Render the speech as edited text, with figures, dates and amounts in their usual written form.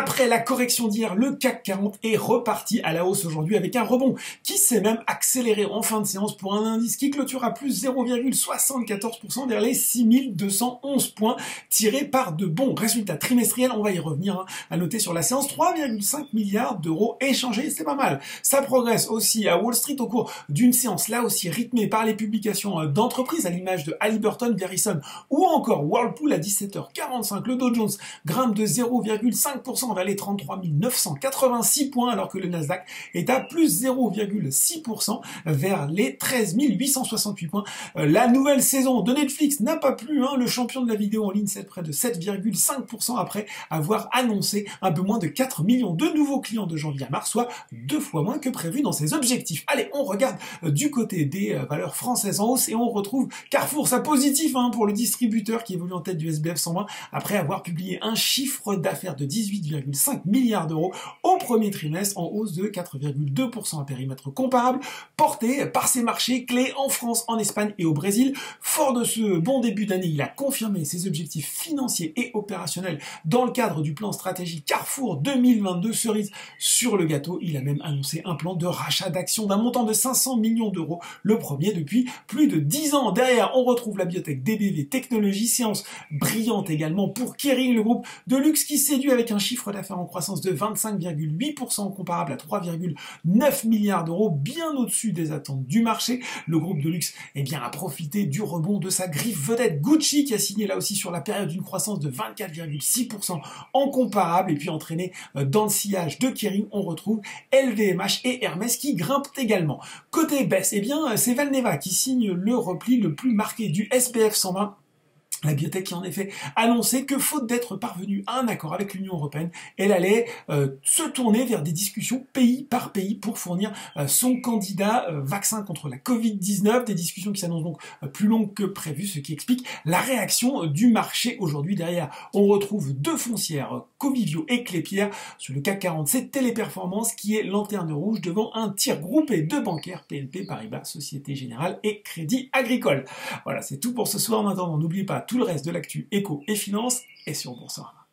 Après la correction d'hier, le CAC 40 est reparti à la hausse aujourd'hui avec un rebond qui s'est même accéléré en fin de séance pour un indice qui clôture à plus 0,74% vers les 6211 points tirés par de bons résultats trimestriels. On va y revenir. À noter sur la séance 3,5 milliards d'euros échangés, c'est pas mal. Ça progresse aussi à Wall Street au cours d'une séance là aussi rythmée par les publications d'entreprises à l'image de Halliburton, Verizon ou encore Whirlpool à 17h45. Le Dow Jones grimpe de 0,5% vers les 33 986 points alors que le Nasdaq est à plus 0,6% vers les 13 868 points. La nouvelle saison de Netflix n'a pas plu, le champion de la vidéo en ligne c'est près de 7,5% après avoir annoncé un peu moins de 4 millions de nouveaux clients de janvier à mars, soit 2 fois moins que prévu dans ses objectifs. Allez, on regarde du côté des valeurs françaises en hausse et on retrouve Carrefour, ça positif pour le distributeur qui évolue en tête du SBF 120 après avoir publié un chiffre d'affaires de 18,5 milliards d'euros au premier trimestre en hausse de 4,2% à périmètre comparable, porté par ses marchés clés en France, en Espagne et au Brésil. Fort de ce bon début d'année, il a confirmé ses objectifs financiers et opérationnels dans le cadre du plan stratégique Carrefour 2022. Cerise sur le gâteau, il a même annoncé un plan de rachat d'actions d'un montant de 500 millions d'euros, le premier depuis plus de 10 ans. Derrière, on retrouve la biotech DBV Technologies, séance brillante également pour Kering, le groupe de luxe qui séduit avec un chiffre d'affaires en croissance de 25,8% comparable à 3,9 milliards d'euros, bien au-dessus des attentes du marché. Le groupe de luxe a profité du rebond de sa griffe vedette Gucci qui a signé là aussi sur la période une croissance de 24,6% en comparable et puis entraîné dans le sillage de Kering, on retrouve LVMH et Hermès qui grimpent également. Côté baisse, c'est Valneva qui signe le repli le plus marqué du SBF 120. La biotech qui en effet annonçait que faute d'être parvenue à un accord avec l'Union européenne, elle allait se tourner vers des discussions pays par pays pour fournir son candidat vaccin contre la Covid-19, des discussions qui s'annoncent donc plus longues que prévu, ce qui explique la réaction du marché aujourd'hui. Derrière, on retrouve deux foncières, Covivio et Klépierre. Sur le CAC 40, c'est Téléperformance qui est lanterne rouge devant un tir groupé de bancaires, BNP Paribas, Société Générale et Crédit Agricole. Voilà, c'est tout pour ce soir. En attendant, n'oubliez pas tout le reste de l'actu éco et finance est sur Boursorama.